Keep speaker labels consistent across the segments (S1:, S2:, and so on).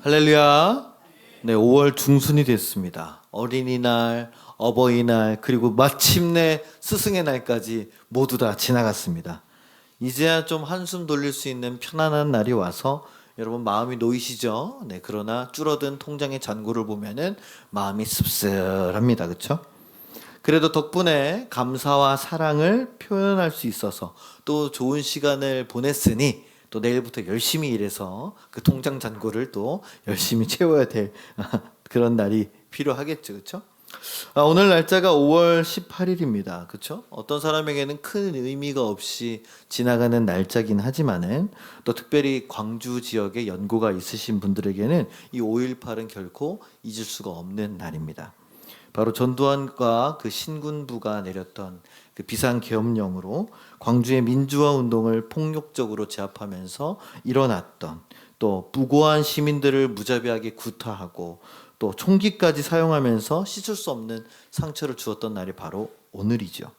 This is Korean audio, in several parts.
S1: 할렐루야. 네, 5월 중순이 됐습니다. 어린이날, 어버이날, 그리고 마침내 스승의 날까지 모두 다 지나갔습니다. 이제야 좀 한숨 돌릴 수 있는 편안한 날이 와서 여러분 마음이 놓이시죠? 네, 그러나 줄어든 통장의 잔고를 보면은 마음이 씁쓸합니다. 그렇죠? 그래도 덕분에 감사와 사랑을 표현할 수 있어서 또 좋은 시간을 보냈으니 또 내일부터 열심히 일해서 그 통장 잔고를 또 열심히 채워야 될 그런 날이 필요하겠죠. 그렇죠? 오늘 날짜가 5월 18일입니다. 그렇죠? 어떤 사람에게는 큰 의미가 없이 지나가는 날짜긴 하지만은 또 특별히 광주 지역에 연고가 있으신 분들에게는 이 5.18은 결코 잊을 수가 없는 날입니다. 바로 전두환과 그 신군부가 내렸던 그 비상계엄령으로 광주의 민주화 운동을 폭력적으로 제압하면서 일어났던, 또 무고한 시민들을 무자비하게 구타하고 또 총기까지 사용하면서 씻을 수 없는 상처를 주었던 날이 바로 오늘이죠.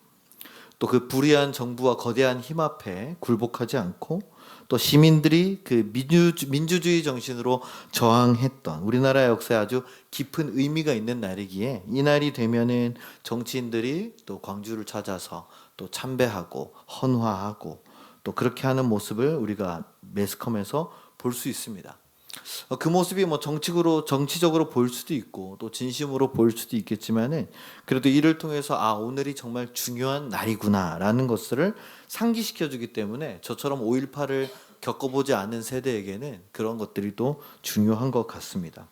S1: 또 그 불의한 정부와 거대한 힘 앞에 굴복하지 않고 또 시민들이 그 민주주의 정신으로 저항했던 우리나라 역사에 아주 깊은 의미가 있는 날이기에 이 날이 되면은 정치인들이 또 광주를 찾아서 또 참배하고 헌화하고 또 그렇게 하는 모습을 우리가 매스컴에서 볼 수 있습니다. 그 모습이 뭐 정치적으로 보일 수도 있고 또 진심으로 보일 수도 있겠지만은 그래도 이를 통해서 오늘이 정말 중요한 날이구나라는 것을 상기시켜 주기 때문에 저처럼 5.18을 겪어보지 않은 세대에게는 그런 것들이 또 중요한 것 같습니다.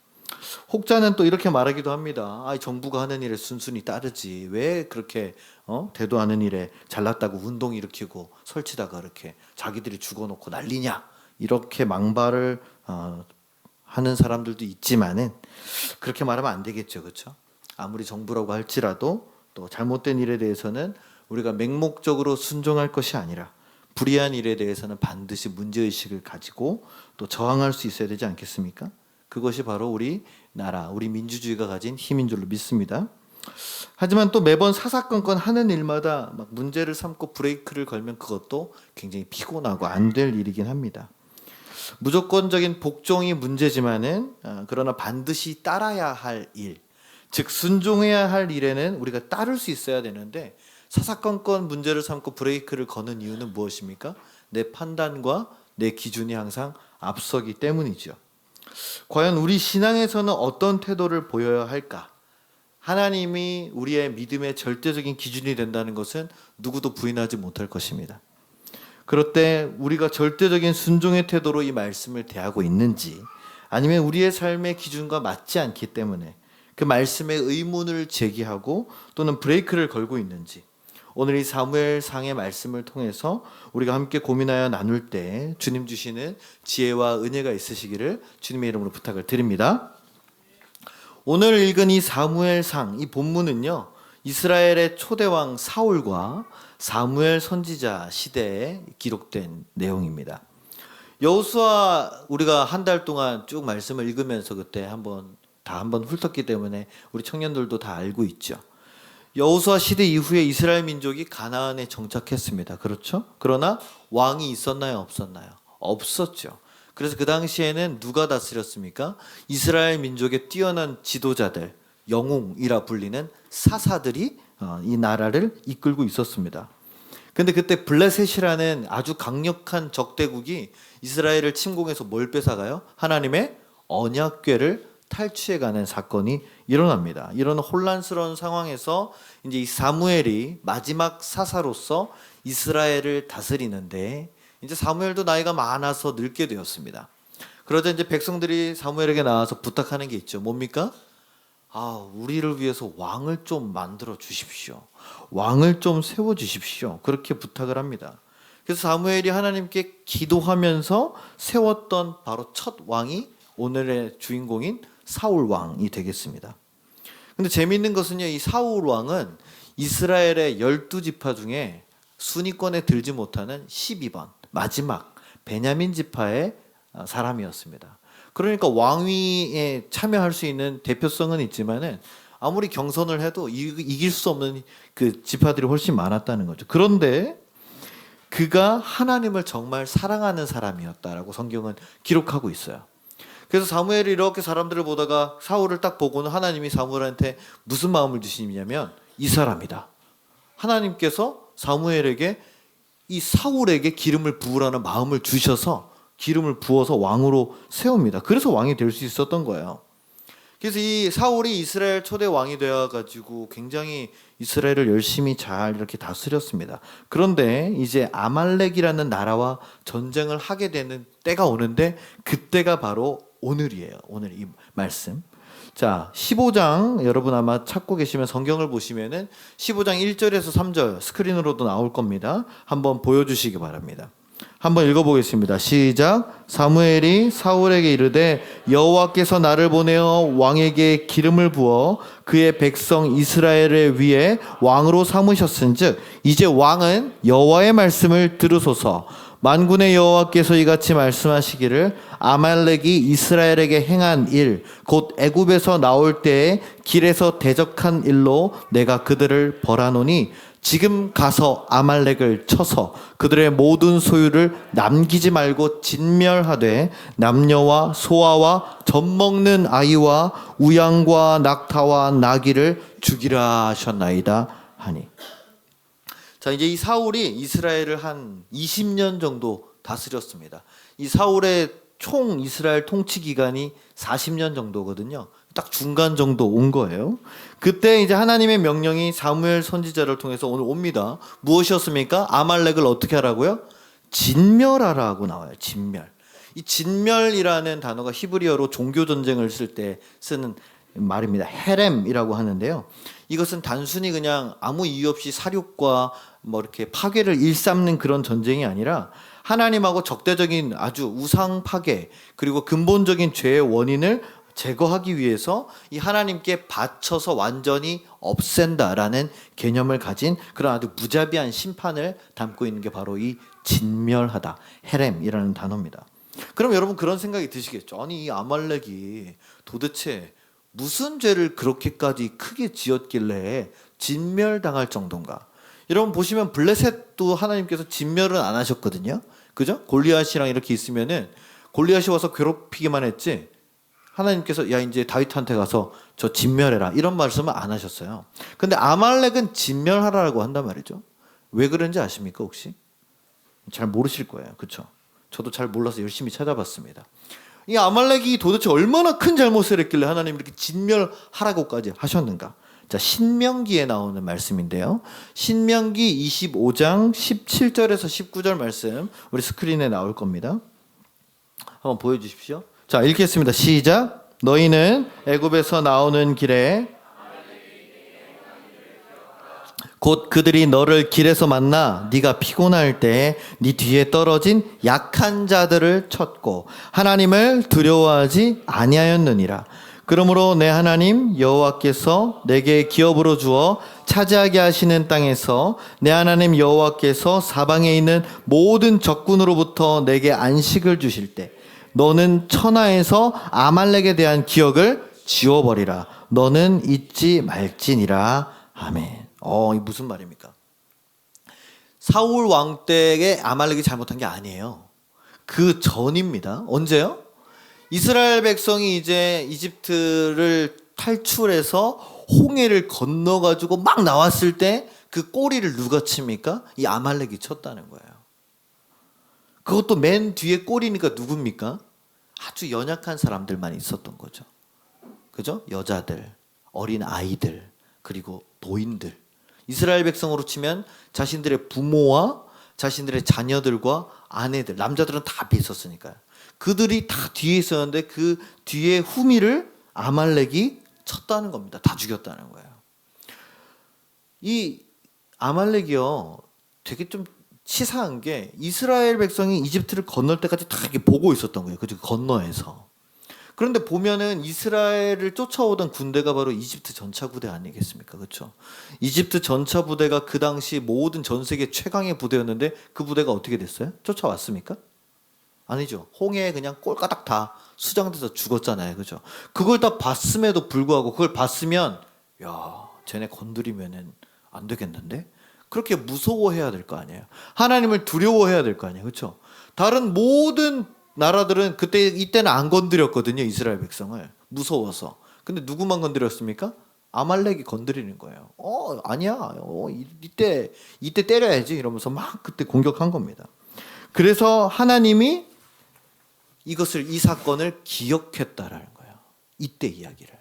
S1: 혹자는 또 이렇게 말하기도 합니다. 정부가 하는 일에 순순히 따르지 왜 그렇게 대도 않은 일에 잘났다고 운동 일으키고 설치다가 이렇게 자기들이 죽어놓고 난리냐, 이렇게 망발을 하는 사람들도 있지만은 그렇게 말하면 안 되겠죠. 그렇죠? 아무리 정부라고 할지라도 또 잘못된 일에 대해서는 우리가 맹목적으로 순종할 것이 아니라 불의한 일에 대해서는 반드시 문제의식을 가지고 또 저항할 수 있어야 되지 않겠습니까? 그것이 바로 우리 나라, 우리 민주주의가 가진 힘인 줄로 믿습니다. 하지만 또 매번 사사건건 하는 일마다 막 문제를 삼고 브레이크를 걸면 그것도 굉장히 피곤하고 안 될 일이긴 합니다. 무조건적인 복종이 문제지만은 그러나 반드시 따라야 할 일, 즉 순종해야 할 일에는 우리가 따를 수 있어야 되는데 사사건건 문제를 삼고 브레이크를 거는 이유는 무엇입니까? 내 판단과 내 기준이 항상 앞서기 때문이죠. 과연 우리 신앙에서는 어떤 태도를 보여야 할까? 하나님이 우리의 믿음의 절대적인 기준이 된다는 것은 누구도 부인하지 못할 것입니다. 그럴 때 우리가 절대적인 순종의 태도로 이 말씀을 대하고 있는지, 아니면 우리의 삶의 기준과 맞지 않기 때문에 그 말씀의 의문을 제기하고 또는 브레이크를 걸고 있는지, 오늘 이 사무엘상의 말씀을 통해서 우리가 함께 고민하여 나눌 때 주님 주시는 지혜와 은혜가 있으시기를 주님의 이름으로 부탁을 드립니다. 오늘 읽은 이 사무엘상, 이 본문은요, 이스라엘의 초대왕 사울과 사무엘 선지자 시대에 기록된 내용입니다. 여호수아, 우리가 한 달 동안 쭉 말씀을 읽으면서 그때 한번 훑었기 때문에 우리 청년들도 다 알고 있죠. 여호수아 시대 이후에 이스라엘 민족이 가나안에 정착했습니다. 그렇죠? 그러나 왕이 있었나요? 없었나요? 없었죠. 그래서 그 당시에는 누가 다스렸습니까? 이스라엘 민족의 뛰어난 지도자들, 영웅이라 불리는 사사들이 이 나라를 이끌고 있었습니다. 근데 그때 블레셋이라는 아주 강력한 적대국이 이스라엘을 침공해서 뭘 뺏어가요? 하나님의 언약궤를 탈취해가는 사건이 일어납니다. 이런 혼란스러운 상황에서 이제 이 사무엘이 마지막 사사로서 이스라엘을 다스리는데, 이제 사무엘도 나이가 많아서 늙게 되었습니다. 그러자 이제 백성들이 사무엘에게 나와서 부탁하는 게 있죠. 뭡니까? 우리를 위해서 왕을 좀 만들어 주십시오. 왕을 좀 세워 주십시오. 그렇게 부탁을 합니다. 그래서 사무엘이 하나님께 기도하면서 세웠던 바로 첫 왕이 오늘의 주인공인 사울 왕이 되겠습니다. 근데 재미있는 것은요, 이 사울 왕은 이스라엘의 12지파 중에 순위권에 들지 못하는 12번, 마지막 베냐민 지파의 사람이었습니다. 그러니까 왕위에 참여할 수 있는 대표성은 있지만은 아무리 경선을 해도 이길 수 없는 그 지파들이 훨씬 많았다는 거죠. 그런데 그가 하나님을 정말 사랑하는 사람이었다라고 성경은 기록하고 있어요. 그래서 사무엘이 이렇게 사람들을 보다가 사울을 딱 보고는 하나님이 사무엘한테 무슨 마음을 주시냐면 이 사람이다. 하나님께서 사무엘에게 이 사울에게 기름을 부으라는 마음을 주셔서 기름을 부어서 왕으로 세웁니다. 그래서 왕이 될 수 있었던 거예요. 그래서 이 사울이 이스라엘 초대 왕이 되어가지고 굉장히 이스라엘을 열심히 잘 이렇게 다스렸습니다. 그런데 이제 아말렉이라는 나라와 전쟁을 하게 되는 때가 오는데 그때가 바로 오늘이에요. 오늘 이 말씀. 자, 15장 여러분 아마 찾고 계시면 성경을 보시면은 15장 1절에서 3절 스크린으로도 나올 겁니다. 한번 보여주시기 바랍니다. 한번 읽어보겠습니다. 시작. 사무엘이 사울에게 이르되 여호와께서 나를 보내어 왕에게 기름을 부어 그의 백성 이스라엘을 위해 왕으로 삼으셨은즉 이제 왕은 여호와의 말씀을 들으소서. 만군의 여호와께서 이같이 말씀하시기를 아말렉이 이스라엘에게 행한 일 곧 애굽에서 나올 때에 길에서 대적한 일로 내가 그들을 벌하노니 지금 가서 아말렉을 쳐서 그들의 모든 소유를 남기지 말고 진멸하되 남녀와 소아와 젖먹는 아이와 우양과 낙타와 나귀를 죽이라 하셨나이다 하니. 자, 이제 이 사울이 이스라엘을 한 20년 정도 다스렸습니다. 이 사울의 총 이스라엘 통치 기간이 40년 정도거든요. 딱 중간 정도 온 거예요. 그때 이제 하나님의 명령이 사무엘 선지자를 통해서 오늘 옵니다. 무엇이었습니까? 아말렉을 어떻게 하라고요? 진멸하라고 나와요. 진멸. 이 진멸이라는 단어가 히브리어로 종교 전쟁을 쓸 때 쓰는 말입니다. 헤렘이라고 하는데요. 이것은 단순히 그냥 아무 이유 없이 사륙과 뭐 이렇게 파괴를 일삼는 그런 전쟁이 아니라 하나님하고 적대적인 아주 우상 파괴 그리고 근본적인 죄의 원인을 제거하기 위해서 이 하나님께 바쳐서 완전히 없앤다라는 개념을 가진 그런 아주 무자비한 심판을 담고 있는 게 바로 이 진멸하다, 헤렘이라는 단어입니다. 그럼 여러분 그런 생각이 드시겠죠. 아니 이 아말렉이 도대체 무슨 죄를 그렇게까지 크게 지었길래 진멸당할 정도인가? 여러분 보시면 블레셋도 하나님께서 진멸은 안 하셨거든요. 그죠? 골리앗이랑 이렇게 있으면은 골리앗이 와서 괴롭히기만 했지 하나님께서 야 이제 다윗한테 가서 저 진멸해라 이런 말씀을 안 하셨어요. 근데 아말렉은 진멸하라고 한단 말이죠. 왜 그런지 아십니까 혹시? 잘 모르실 거예요. 그렇죠? 저도 잘 몰라서 열심히 찾아봤습니다. 이 아말렉이 도대체 얼마나 큰 잘못을 했길래 하나님 이렇게 진멸하라고까지 하셨는가? 자, 신명기에 나오는 말씀인데요. 신명기 25장 17절에서 19절 말씀 우리 스크린에 나올 겁니다. 한번 보여주십시오. 자, 읽겠습니다. 시작. 너희는 애굽에서 나오는 길에 곧 그들이 너를 길에서 만나 네가 피곤할 때 네 뒤에 떨어진 약한 자들을 쳤고 하나님을 두려워하지 아니하였느니라. 그러므로 내 하나님 여호와께서 내게 기업으로 주어 차지하게 하시는 땅에서 내 하나님 여호와께서 사방에 있는 모든 적군으로부터 내게 안식을 주실 때 너는 천하에서 아말렉에 대한 기억을 지워버리라. 너는 잊지 말지니라. 아멘. 이 무슨 말입니까? 사울 왕 때에 아말렉이 잘못한 게 아니에요. 그 전입니다. 언제요? 이스라엘 백성이 이제 이집트를 탈출해서 홍해를 건너가지고 막 나왔을 때 그 꼬리를 누가 칩니까? 이 아말렉이 쳤다는 거예요. 그것도 맨 뒤에 꼬리니까 누굽니까? 아주 연약한 사람들만 있었던 거죠. 그죠? 여자들, 어린 아이들, 그리고 노인들. 이스라엘 백성으로 치면 자신들의 부모와 자신들의 자녀들과 아내들, 남자들은 다 앞에 있었으니까요. 그들이 다 뒤에 있었는데 그 뒤에 후미를 아말렉이 쳤다는 겁니다. 다 죽였다는 거예요. 이 아말렉이요, 되게 좀 치사한 게 이스라엘 백성이 이집트를 건널 때까지 다 이렇게 보고 있었던 거예요. 그죠? 건너에서. 그런데 보면은 이스라엘을 쫓아오던 군대가 바로 이집트 전차 부대 아니겠습니까? 그렇죠? 이집트 전차 부대가 그 당시 모든 전 세계 최강의 부대였는데 그 부대가 어떻게 됐어요? 쫓아왔습니까? 아니죠. 홍해에 그냥 꼴까닥 다 수장돼서 죽었잖아요. 그죠? 그걸 다 봤음에도 불구하고 그걸 봤으면 야, 쟤네 건드리면은 안 되겠는데? 그렇게 무서워해야 될 거 아니에요. 하나님을 두려워해야 될 거 아니에요. 그렇죠? 다른 모든 나라들은 이때는 안 건드렸거든요. 이스라엘 백성을. 무서워서. 근데 누구만 건드렸습니까? 아말렉이 건드리는 거예요. 아니야. 이때 때려야지 이러면서 막 그때 공격한 겁니다. 그래서 하나님이 이 사건을 기억했다라는 거예요. 이때 이야기를.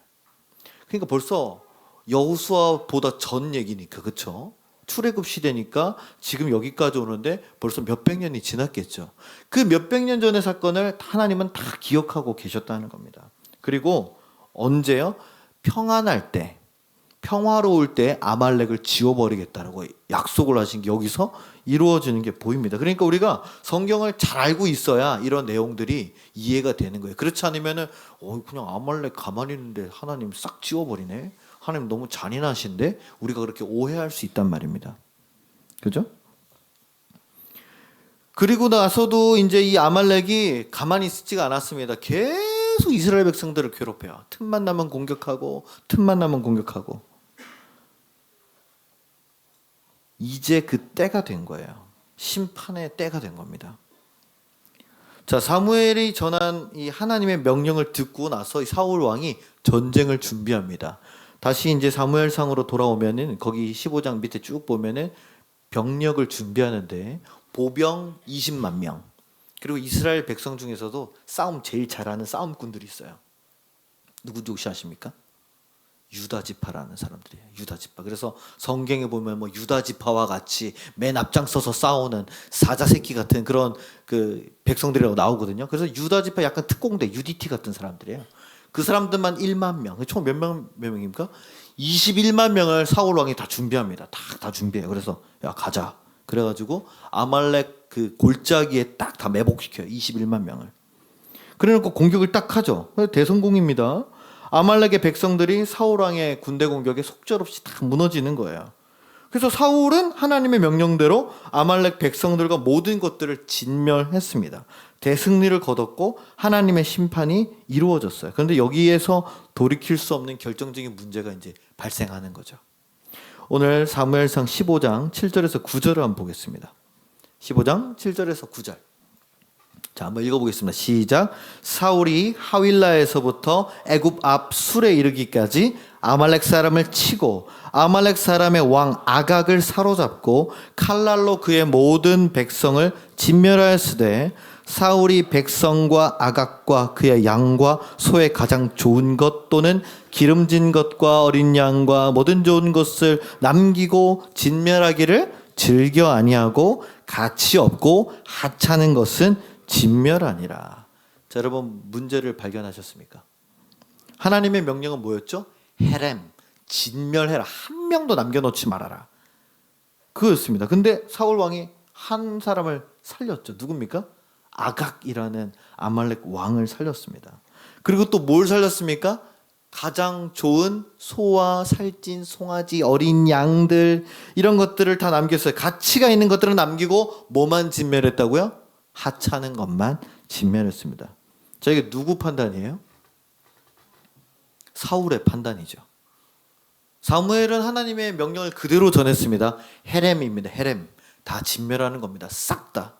S1: 그러니까 벌써 여호수아보다 전 얘기니까, 그렇죠? 출애굽 시대니까 지금 여기까지 오는데 벌써 몇백 년이 지났겠죠. 그 몇백 년 전의 사건을 하나님은 다 기억하고 계셨다는 겁니다. 그리고 언제요? 평안할 때, 평화로울 때 아말렉을 지워버리겠다라고 약속을 하신 게 여기서 이루어지는 게 보입니다. 그러니까 우리가 성경을 잘 알고 있어야 이런 내용들이 이해가 되는 거예요. 그렇지 않으면은 그냥 아말렉 가만히 있는데 하나님 싹 지워버리네. 하나님 너무 잔인하신데, 우리가 그렇게 오해할 수 있단 말입니다. 그죠? 그리고 나서도 이제 이 아말렉이 가만히 있지가 않았습니다. 계속 이스라엘 백성들을 괴롭혀요. 틈만 나면 공격하고, 틈만 나면 공격하고. 이제 그 때가 된 거예요. 심판의 때가 된 겁니다. 자, 사무엘이 전한 이 하나님의 명령을 듣고 나서 사울 왕이 전쟁을 준비합니다. 다시 이제 사무엘상으로 돌아오면은 거기 15장 밑에 쭉 보면은 병력을 준비하는데 보병 20만 명, 그리고 이스라엘 백성 중에서도 싸움 제일 잘하는 싸움꾼들이 있어요. 누구지 혹시 아십니까? 유다 지파라는 사람들이에요. 유다 지파. 그래서 성경에 보면 뭐 유다 지파와 같이 맨 앞장서서 싸우는 사자새끼 같은 그런 그 백성들이라고 나오거든요. 그래서 유다 지파 약간 특공대 UDT 같은 사람들이에요. 그 사람들만 1만 명. 총 몇 명입니까? 21만 명을 사울 왕이 다 준비합니다. 다 준비해요. 그래서 야 가자. 그래가지고 아말렉 그 골짜기에 딱 다 매복시켜요. 21만 명을. 그래놓고 공격을 딱 하죠. 대성공입니다. 아말렉의 백성들이 사울 왕의 군대 공격에 속절없이 다 무너지는 거예요. 그래서 사울은 하나님의 명령대로 아말렉 백성들과 모든 것들을 진멸했습니다. 대승리를 거뒀고 하나님의 심판이 이루어졌어요. 그런데 여기에서 돌이킬 수 없는 결정적인 문제가 이제 발생하는 거죠. 오늘 사무엘상 15장 7절에서 9절을 한번 보겠습니다. 15장 7절에서 9절. 자, 한번 읽어보겠습니다. 시작. 사울이 하윌라에서부터 애굽 앞 술에 이르기까지 아말렉 사람을 치고 아말렉 사람의 왕 아각을 사로잡고 칼날로 그의 모든 백성을 진멸하였으되 사울이 백성과 아각과 그의 양과 소의 가장 좋은 것 또는 기름진 것과 어린 양과 모든 좋은 것을 남기고 진멸하기를 즐겨 아니하고 가치 없고 하찮은 것은 진멸하니라. 자, 여러분 문제를 발견하셨습니까? 하나님의 명령은 뭐였죠? 헤렘, 진멸해라. 한 명도 남겨놓지 말아라. 그거였습니다. 근데 사울 왕이 한 사람을 살렸죠. 누굽니까? 아각이라는 아말렉 왕을 살렸습니다. 그리고 또 뭘 살렸습니까? 가장 좋은 소와 살찐 송아지, 어린 양들 이런 것들을 다 남겼어요. 가치가 있는 것들은 남기고 뭐만 진멸했다고요? 하찮은 것만 진멸했습니다. 자, 이게 누구 판단이에요? 사울의 판단이죠. 사무엘은 하나님의 명령을 그대로 전했습니다. 헤렘입니다. 헤렘. 다 진멸하는 겁니다. 싹 다.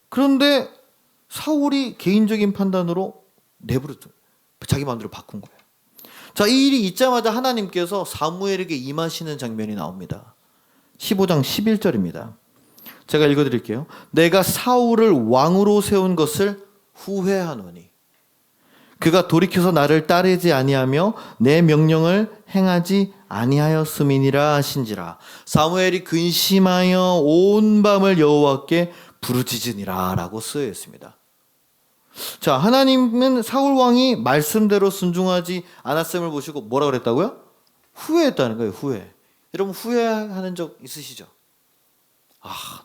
S1: 그런데 사울이 개인적인 판단으로 내버려둬. 자기 마음대로 바꾼 거예요. 자, 이 일이 있자마자 하나님께서 사무엘에게 임하시는 장면이 나옵니다. 15장 11절입니다. 제가 읽어드릴게요. 내가 사울을 왕으로 세운 것을 후회하노니 그가 돌이켜서 나를 따르지 아니하며 내 명령을 행하지 아니하였음이니라 하신지라. 사무엘이 근심하여 온 밤을 여호와께 부르짖으니라 라고 쓰여 있습니다. 자, 하나님은 사울 왕이 말씀대로 순종하지 않았음을 보시고 뭐라 그랬다고요? 후회했다는 거예요. 후회. 여러분 후회하는 적 있으시죠?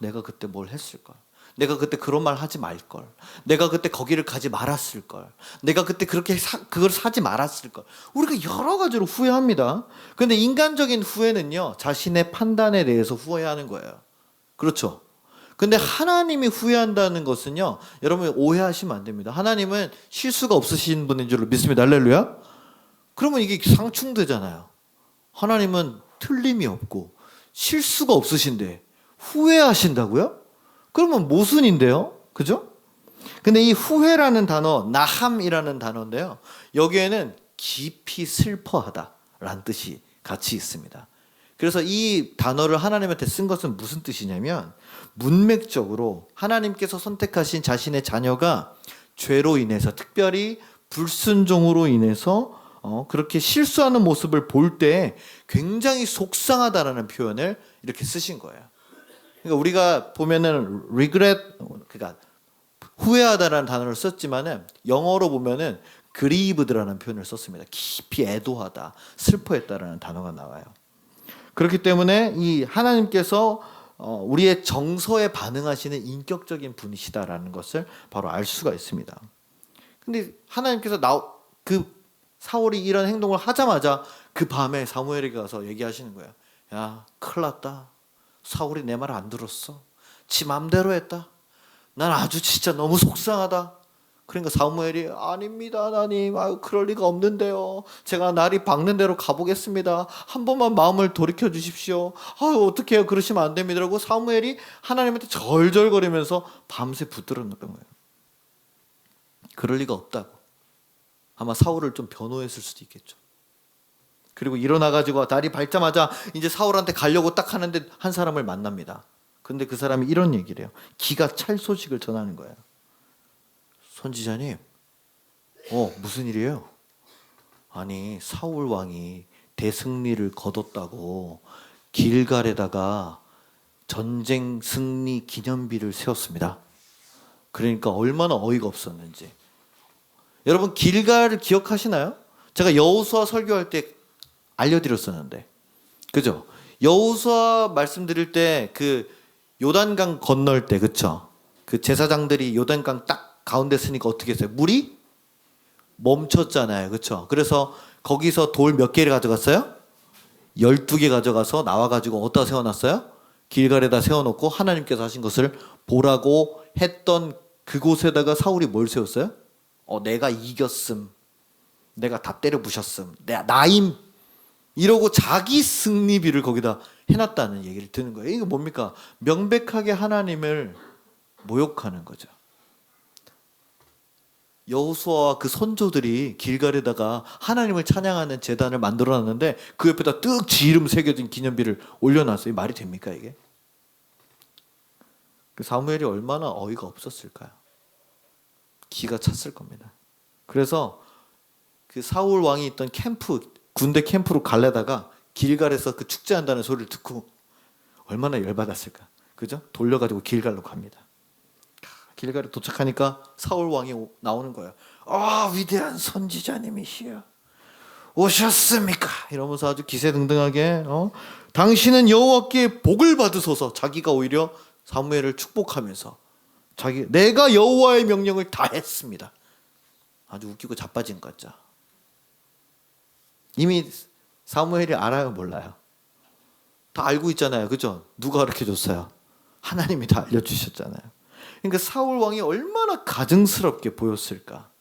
S1: 내가 그때 뭘 했을걸. 내가 그때 그런 말 하지 말걸. 내가 그때 거기를 가지 말았을걸. 내가 그때 그렇게 그걸 사지 말았을걸. 우리가 여러 가지로 후회합니다. 그런데 인간적인 후회는요, 자신의 판단에 대해서 후회하는 거예요. 그렇죠? 근데 하나님이 후회한다는 것은요, 여러분 오해하시면 안 됩니다. 하나님은 실수가 없으신 분인 줄 믿습니다. 할렐루야. 그러면 이게 상충되잖아요. 하나님은 틀림이 없고 실수가 없으신데 후회하신다고요? 그러면 모순인데요. 그죠? 근데 이 후회라는 단어, 나함이라는 단어인데요. 여기에는 깊이 슬퍼하다라는 뜻이 같이 있습니다. 그래서 이 단어를 하나님한테 쓴 것은 무슨 뜻이냐면 문맥적으로 하나님께서 선택하신 자신의 자녀가 죄로 인해서 특별히 불순종으로 인해서 그렇게 실수하는 모습을 볼 때 굉장히 속상하다라는 표현을 이렇게 쓰신 거예요. 그러니까 우리가 보면은 regret, 그러니까 후회하다라는 단어를 썼지만은 영어로 보면은 grieved라는 표현을 썼습니다. 깊이 애도하다, 슬퍼했다라는 단어가 나와요. 그렇기 때문에 이 하나님께서 우리의 정서에 반응하시는 인격적인 분이시다라는 것을 바로 알 수가 있습니다. 근데 하나님께서 그 사울이 이런 행동을 하자마자 그 밤에 사무엘에게 가서 얘기하시는 거예요. 야, 큰일 났다. 사울이 내 말 안 들었어. 지 맘대로 했다. 난 아주 진짜 너무 속상하다. 그러니까 사무엘이 아닙니다 하나님, 그럴 리가 없는데요. 제가 날이 밝는 대로 가보겠습니다. 한 번만 마음을 돌이켜 주십시오. 어떡해요, 그러시면 안 됩니다. 라고 사무엘이 하나님한테 절절거리면서 밤새 붙들었던 거예요. 그럴 리가 없다고. 아마 사울을 좀 변호했을 수도 있겠죠. 그리고 일어나가지고 날이 밝자마자 이제 사울한테 가려고 딱 하는데 한 사람을 만납니다. 근데 그 사람이 이런 얘기를 해요. 기가 찰 소식을 전하는 거예요. 선지자님, 무슨 일이에요? 아니, 사울 왕이 대승리를 거뒀다고 길갈에다가 전쟁 승리 기념비를 세웠습니다. 그러니까 얼마나 어이가 없었는지. 여러분, 길갈을 기억하시나요? 제가 여호수아 설교할 때 알려드렸었는데, 그죠? 여호수아 말씀드릴 때 그 요단강 건널 때, 그쵸? 그 제사장들이 요단강 딱 가운데 쓰니까 어떻게 했어요? 물이 멈췄잖아요, 그쵸? 그래서 거기서 돌 몇 개를 가져갔어요? 12개 가져가서 나와가지고 어디다 세워놨어요? 길갈에다 세워놓고 하나님께서 하신 것을 보라고 했던 그곳에다가 사울이 뭘 세웠어요? 내가 이겼음, 내가 다 때려 부셨음, 내가 나임, 이러고 자기 승리비를 거기다 해놨다는 얘기를 듣는 거예요. 이거 뭡니까? 명백하게 하나님을 모욕하는 거죠. 여호수아와 그 선조들이 길갈에다가 하나님을 찬양하는 제단을 만들어놨는데 그 옆에다 뜩 지 이름 새겨진 기념비를 올려놨어요. 말이 됩니까 이게? 그 사무엘이 얼마나 어이가 없었을까요? 기가 찼을 겁니다. 그래서 그 사울 왕이 있던 군대 캠프로 갈래다가 길갈에서 그 축제한다는 소리를 듣고 얼마나 열받았을까. 그죠? 돌려가지고 길갈로 갑니다. 길갈에 도착하니까 사울 왕이 나오는 거예요. 위대한 선지자님이시여, 오셨습니까? 이러면서 아주 기세등등하게 당신은 여호와께 복을 받으소서. 자기가 오히려 사무엘을 축복하면서 내가 여호와의 명령을 다 했습니다. 아주 웃기고 자빠진 것 같죠. 이미 사무엘이 알아요, 몰라요? 다 알고 있잖아요, 그죠? 누가 가르쳐 줬어요? 하나님이 다 알려주셨잖아요. 그러니까 사울 왕이 얼마나 가증스럽게 보였을까.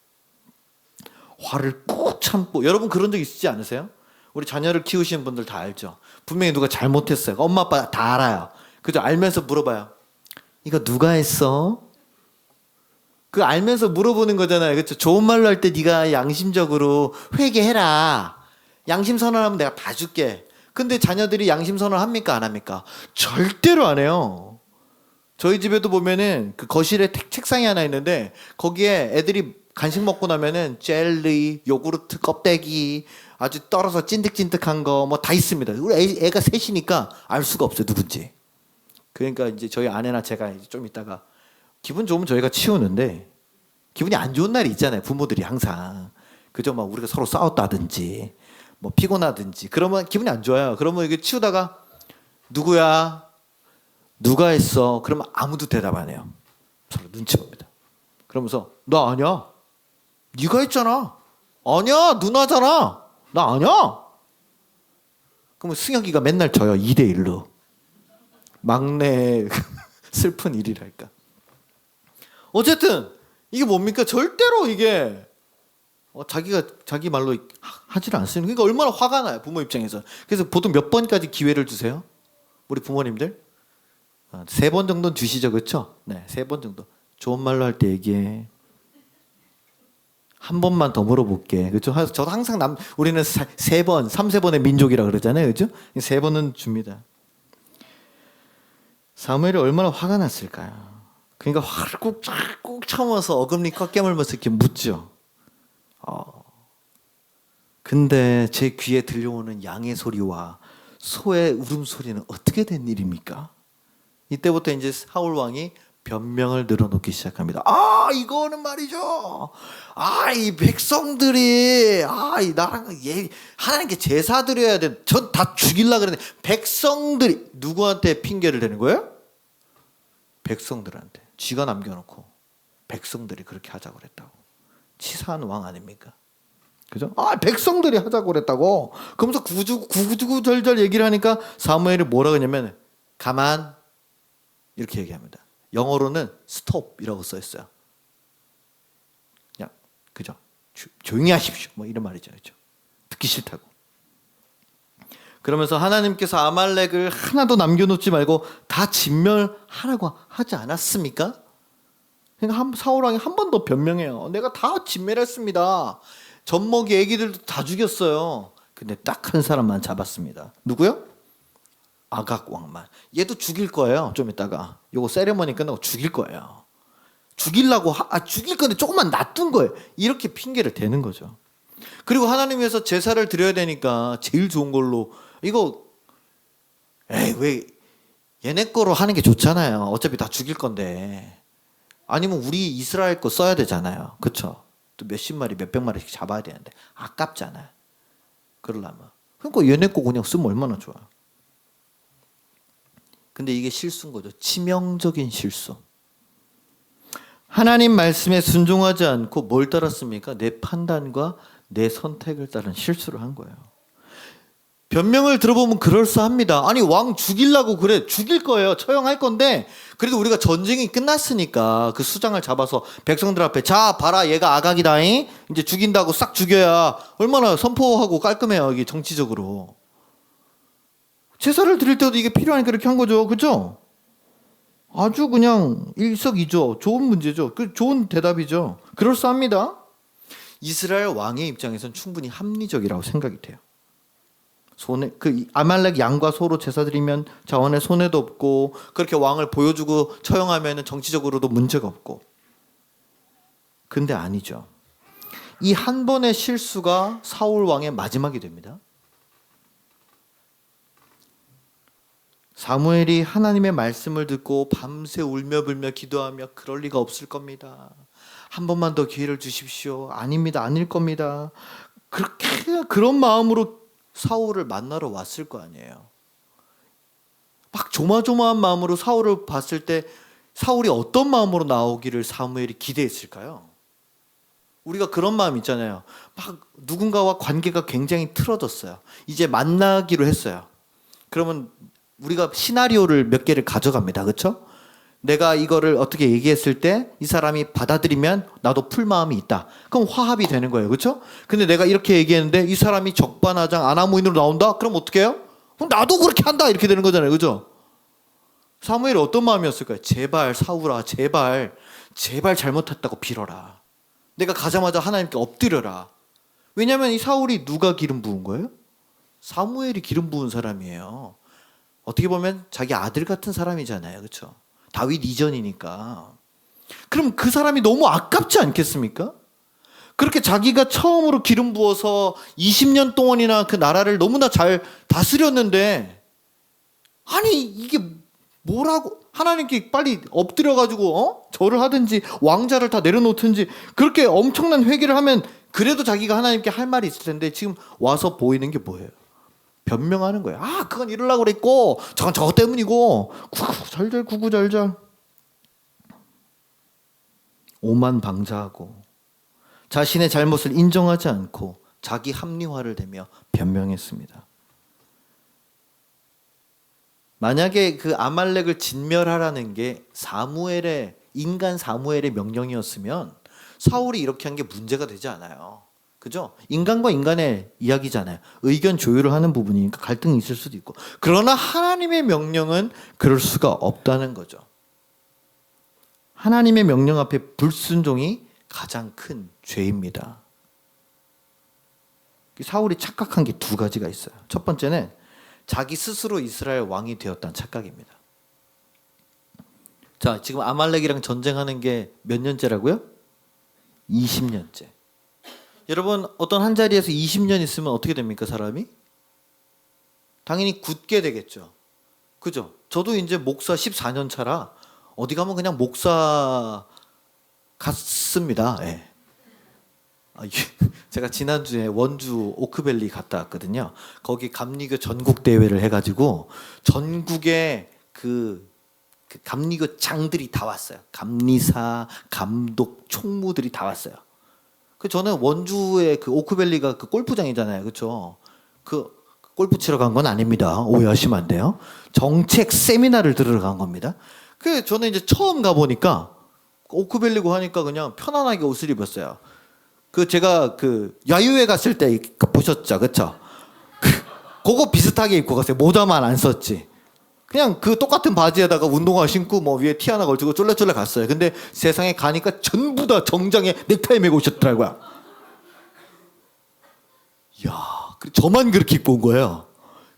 S1: 화를 꾹 참고. 여러분 그런 적 있으지 않으세요? 우리 자녀를 키우시는 분들 다 알죠. 분명히 누가 잘못했어요. 엄마 아빠 다 알아요. 그죠? 알면서 물어봐요. 이거 누가 했어? 그 알면서 물어보는 거잖아요, 그렇죠? 좋은 말로 할 때 네가 양심적으로 회개해라. 양심 선언하면 내가 봐줄게. 근데 자녀들이 양심 선언 합니까, 안 합니까? 절대로 안 해요. 저희 집에도 보면은 그 거실에 책상이 하나 있는데 거기에 애들이 간식 먹고 나면은 젤리, 요구르트 껍데기, 아주 떨어서 찐득찐득한 거 뭐 다 있습니다. 우리 애가 셋이니까 알 수가 없어요, 누군지. 그러니까 이제 저희 아내나 제가 이제 좀 있다가 기분 좋으면 저희가 치우는데 기분이 안 좋은 날이 있잖아요, 부모들이 항상. 그죠? 막 우리가 서로 싸웠다든지 뭐 피곤하든지 그러면 기분이 안 좋아요. 그러면 이게 치우다가 누구야? 누가 했어? 그러면 아무도 대답 안 해요. 서로 눈치 봅니다. 그러면서 나 아니야. 네가 했잖아. 아니야, 누나잖아. 나 아니야. 그러면 승혁이가 맨날 져요. 2대1로. 막내 슬픈 일이랄까. 어쨌든 이게 뭡니까? 절대로 이게 자기가 자기 말로 하지를 않습니다. 그러니까 얼마나 화가 나요, 부모 입장에서. 그래서 보통 몇 번까지 기회를 주세요? 우리 부모님들? 3번 정도는 주시죠, 그렇죠? 네, 3번 정도. 좋은 말로 할 때 얘기해. 한 번만 더 물어볼게. 그렇죠? 저도 항상 우리는 세 번, 3-4번의 민족이라 그러잖아요. 그렇죠? 3번은 줍니다. 사무엘이 얼마나 화가 났을까요? 그러니까 화를 꾹 참아서 어금니 꽉 깨물면서 이렇게 묻죠. 근데 제 귀에 들려오는 양의 소리와 소의 울음소리는 어떻게 된 일입니까? 이때부터 이제 사울 왕이 변명을 늘어놓기 시작합니다. 이거는 말이죠. 이 백성들이 이 나랑 하나님께 제사 드려야 돼. 전 다 죽일라 그랬는데 백성들이 누구한테 핑계를 대는 거예요? 백성들한테. 쥐가 남겨놓고 백성들이 그렇게 하자고 그랬다고. 치사한 왕 아닙니까? 그죠? 백성들이 하자고 그랬다고. 그러면서 구구절절 얘기를 하니까 사무엘이 뭐라 그러냐면 가만 이렇게 얘기합니다. 영어로는 stop이라고 써 있어요. 그냥 그죠? 조용히 하십시오. 뭐 이런 말이죠. 그죠? 듣기 싫다고. 그러면서 하나님께서 아말렉을 하나도 남겨놓지 말고 다 진멸하라고 하지 않았습니까? 그러니까 사울 왕이 한 번 더 변명해요. 내가 다 진멸했습니다. 젖먹이 애기들도 다 죽였어요. 근데 딱 한 사람만 잡았습니다. 누구요? 아각 왕만. 얘도 죽일 거예요. 좀 이따가. 요거 세레머니 끝나고 죽일 거예요. 죽이려고 죽일 건데 조금만 놔둔 거예요. 이렇게 핑계를 대는 거죠. 그리고 하나님 위해서 제사를 드려야 되니까 제일 좋은 걸로 이거 왜 얘네 거로 하는 게 좋잖아요. 어차피 다 죽일 건데. 아니면 우리 이스라엘 거 써야 되잖아요. 그렇죠? 또 몇십 마리 몇백 마리씩 잡아야 되는데 아깝잖아요. 그러려면. 그러니까 얘네 거 그냥 쓰면 얼마나 좋아요. 근데 이게 실수인 거죠. 치명적인 실수. 하나님 말씀에 순종하지 않고 뭘 따랐습니까? 내 판단과 내 선택을 따른 실수를 한 거예요. 변명을 들어보면 그럴싸합니다. 아니 왕 죽이려고 그래. 죽일 거예요. 처형할 건데 그래도 우리가 전쟁이 끝났으니까 그 수장을 잡아서 백성들 앞에 자 봐라 얘가 아각이다잉. 이제 죽인다고 싹 죽여야 얼마나 선포하고 깔끔해요. 이게 정치적으로. 제사를 드릴 때도 이게 필요하니까 그렇게 한 거죠. 그죠? 아주 그냥 일석이조. 좋은 문제죠. 좋은 대답이죠. 그럴싸합니다. 이스라엘 왕의 입장에선 충분히 합리적이라고 생각이 돼요. 아말렉 양과 소로 제사 드리면 자원에 손해도 없고 그렇게 왕을 보여주고 처형하면 정치적으로도 문제가 없고. 근데 아니죠. 이 한 번의 실수가 사울 왕의 마지막이 됩니다. 사무엘이 하나님의 말씀을 듣고 밤새 울며 불며 기도하며 그럴 리가 없을 겁니다. 한 번만 더 기회를 주십시오. 아닙니다. 아닐 겁니다. 그런 마음으로 사울을 만나러 왔을 거 아니에요. 막 조마조마한 마음으로 사울을 봤을 때 사울이 어떤 마음으로 나오기를 사무엘이 기대했을까요? 우리가 그런 마음 있잖아요. 막 누군가와 관계가 굉장히 틀어졌어요. 이제 만나기로 했어요. 그러면 우리가 시나리오를 몇 개를 가져갑니다. 그렇죠? 내가 이거를 어떻게 얘기했을 때 이 사람이 받아들이면 나도 풀 마음이 있다. 그럼 화합이 되는 거예요. 그렇죠? 근데 내가 이렇게 얘기했는데 이 사람이 적반하장 아나무인으로 나온다? 그럼 어떻게 해요? 그럼 나도 그렇게 한다. 이렇게 되는 거잖아요. 그렇죠? 사무엘이 어떤 마음이었을까요? 제발 사울아 제발 잘못했다고 빌어라. 내가 가자마자 하나님께 엎드려라. 왜냐하면 이 사울이 누가 기름 부은 거예요? 사무엘이 기름 부은 사람이에요. 어떻게 보면 자기 아들 같은 사람이잖아요. 그렇죠? 다윗 이전이니까. 그럼 그 사람이 너무 아깝지 않겠습니까? 그렇게 자기가 처음으로 기름 부어서 20년 동안이나 그 나라를 너무나 잘 다스렸는데 아니 이게 뭐라고 하나님께 빨리 엎드려가지고 절을 하든지 왕자를 다 내려놓든지 그렇게 엄청난 회개를 하면 그래도 자기가 하나님께 할 말이 있을 텐데 지금 와서 보이는 게 뭐예요? 변명하는 거예요. 그건 이러려고 그랬고 저건 저거 때문이고 구구절절 오만방자하고 자신의 잘못을 인정하지 않고 자기 합리화를 대며 변명했습니다. 만약에 그 아말렉을 진멸하라는 게 인간 사무엘의 명령이었으면 사울이 이렇게 한 게 문제가 되지 않아요. 그죠? 인간과 인간의 이야기잖아요. 의견 조율을 하는 부분이니까 갈등이 있을 수도 있고. 그러나 하나님의 명령은 그럴 수가 없다는 거죠. 하나님의 명령 앞에 불순종이 가장 큰 죄입니다. 사울이 착각한 게 두 가지가 있어요. 첫 번째는 자기 스스로 이스라엘 왕이 되었다는 착각입니다. 자, 지금 아말렉이랑 전쟁하는 게 몇 년째라고요? 20년째. 여러분, 어떤 한 자리에서 20년 있으면 어떻게 됩니까, 사람이? 당연히 굳게 되겠죠. 그죠? 저도 이제 목사 14년 차라 어디 가면 그냥 목사 같습니다. 예. 제가 지난주에 원주 오크밸리 갔다 왔거든요. 거기 감리교 전국 대회를 해가지고 전국에 그 감리교 장들이 다 왔어요. 감리사, 감독, 총무들이 다 왔어요. 저는 원주의 그 오크밸리가 그 골프장이잖아요, 그렇죠? 그 골프 치러 간 건 아닙니다. 오해하시면 안 돼요. 정책 세미나를 들으러 간 겁니다. 저는 이제 처음 가 보니까 오크밸리고 하니까 그냥 편안하게 옷을 입었어요. 제가 야유회 갔을 때 보셨죠, 그렇죠? 그거 비슷하게 입고 갔어요. 모자만 안 썼지. 그냥 똑같은 바지에다가 운동화 신고 뭐 위에 티 하나 걸치고 쫄래쫄래 갔어요. 근데 세상에 가니까 전부 다 정장에 넥타이 메고 오셨더라고요. 이야, 저만 그렇게 입고 온 거예요.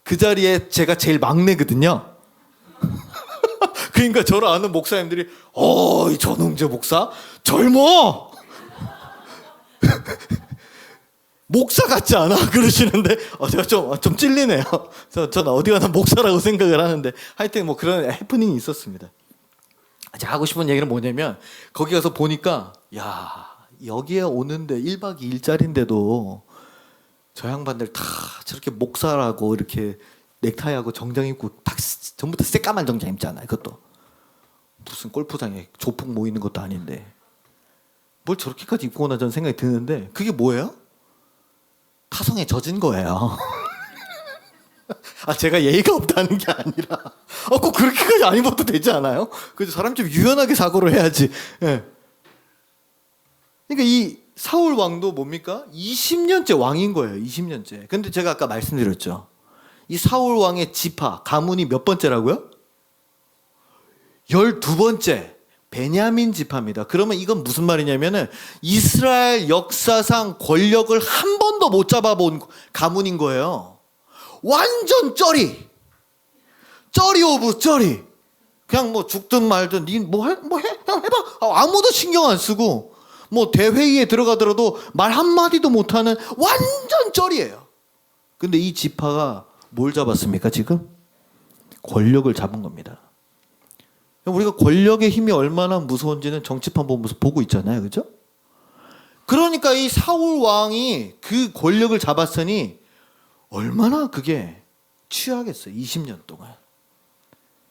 S1: 그 자리에 제가 제일 막내거든요. 그러니까 저를 아는 목사님들이 이 전웅재 목사 젊어. 목사 같지 않아? 그러시는데 제가 좀 찔리네요. 저는 어디 가나 목사라고 생각을 하는데 하여튼 뭐 그런 해프닝이 있었습니다. 제가 하고 싶은 얘기는 뭐냐면 거기 가서 보니까 야, 여기에 오는데 1박 2일짜리인데도 저 양반들 다 저렇게 목사라고 이렇게 넥타이하고 정장 입고 다 전부 다 새까만 정장 입잖아요. 그것도 무슨 골프장에 조폭 모이는 것도 아닌데 뭘 저렇게까지 입고 오나 저는 생각이 드는데 그게 뭐예요? 타성에 젖은 거예요. 제가 예의가 없다는 게 아니라 꼭 그렇게까지 안 입어도 되지 않아요? 사람 좀 유연하게 사고를 해야지. 예. 그러니까 이 사울 왕도 뭡니까? 20년째 왕인 거예요. 20년째. 근데 제가 아까 말씀드렸죠. 이 사울 왕의 지파 가문이 몇 번째라고요? 12번째. 베냐민 지파입니다. 그러면 이건 무슨 말이냐면은 이스라엘 역사상 권력을 한 번도 못 잡아본 가문인 거예요. 완전 쩌리 오브 쩌리. 그냥 뭐 죽든 말든 니 뭐 해? 그냥 해봐. 아무도 신경 안 쓰고 뭐 대회의에 들어가더라도 말 한마디도 못하는 완전 쩌리예요. 근데 이 지파가 뭘 잡았습니까 지금? 권력을 잡은 겁니다. 우리가 권력의 힘이 얼마나 무서운지는 정치판 보면서 보고 있잖아요. 그죠? 그러니까 이 사울 왕이 그 권력을 잡았으니 얼마나 그게 취하겠어요. 20년 동안.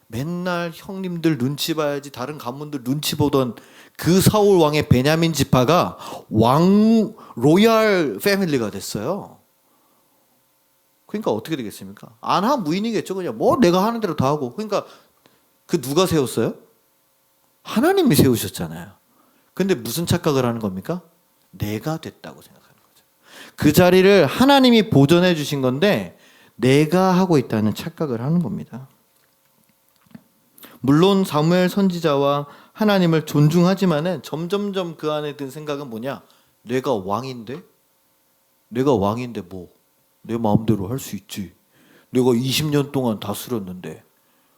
S1: 맨날 형님들 눈치 봐야지 다른 가문들 눈치 보던 그 사울 왕의 베냐민 지파가 왕 로얄 패밀리가 됐어요. 그러니까 어떻게 되겠습니까? 안하무인이겠죠. 그냥 뭐 내가 하는 대로 다 하고. 그러니까 누가 세웠어요? 하나님이 세우셨잖아요. 근데 무슨 착각을 하는 겁니까? 내가 됐다고 생각하는 거죠. 그 자리를 하나님이 보존해 주신 건데 내가 하고 있다는 착각을 하는 겁니다. 물론 사무엘 선지자와 하나님을 존중하지만은 점점점 그 안에 든 생각은 뭐냐? 내가 왕인데 뭐 내 마음대로 할 수 있지. 내가 20년 동안 다스렸는데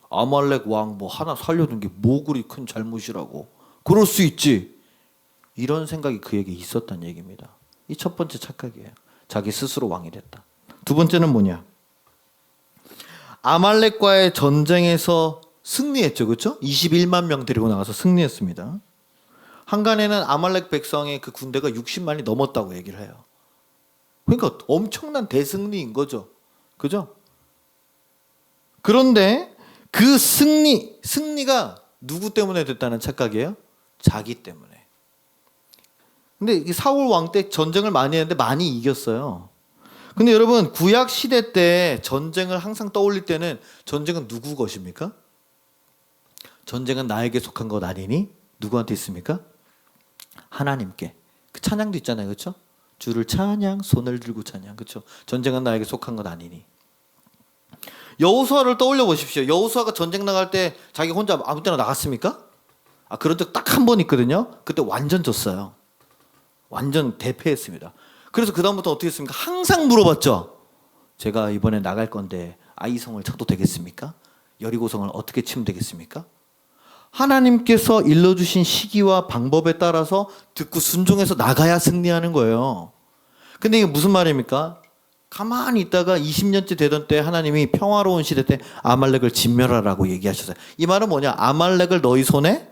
S1: 아말렉 왕 뭐 하나 살려둔 게 뭐 그리 큰 잘못이라고. 그럴 수 있지. 이런 생각이 그에게 있었다는 얘기입니다. 이 첫 번째 착각이에요. 자기 스스로 왕이 됐다. 두 번째는 뭐냐? 아말렉과의 전쟁에서 승리했죠. 그렇죠? 21만 명 데리고 나가서 승리했습니다. 한간에는 아말렉 백성의 그 군대가 60만이 넘었다고 얘기를 해요. 그러니까 엄청난 대승리인 거죠. 그죠? 그런데 그 승리가 누구 때문에 됐다는 착각이에요? 자기 때문에. 근데 이 사울 왕 때 전쟁을 많이 했는데 많이 이겼어요. 근데 여러분 구약 시대 때 전쟁을 항상 떠올릴 때는 전쟁은 누구 것입니까? 전쟁은 나에게 속한 것 아니니? 누구한테 있습니까? 하나님께. 그 찬양도 있잖아요. 그렇죠? 주를 찬양, 손을 들고 찬양. 그렇죠? 전쟁은 나에게 속한 것 아니니. 여호수아를 떠올려 보십시오. 여호수아가 전쟁 나갈 때 자기 혼자 아무 때나 나갔습니까? 그런 적 딱 한 번 있거든요. 그때 완전 졌어요. 완전 대패했습니다. 그래서 그다음부터 어떻게 했습니까? 항상 물어봤죠. 제가 이번에 나갈 건데 아이성을 쳐도 되겠습니까? 여리고성을 어떻게 치면 되겠습니까? 하나님께서 일러주신 시기와 방법에 따라서 듣고 순종해서 나가야 승리하는 거예요. 근데 이게 무슨 말입니까? 가만히 있다가 20년째 되던 때 하나님이 평화로운 시대 때 아말렉을 진멸하라고 얘기하셨어요. 이 말은 뭐냐? 아말렉을 너희 손에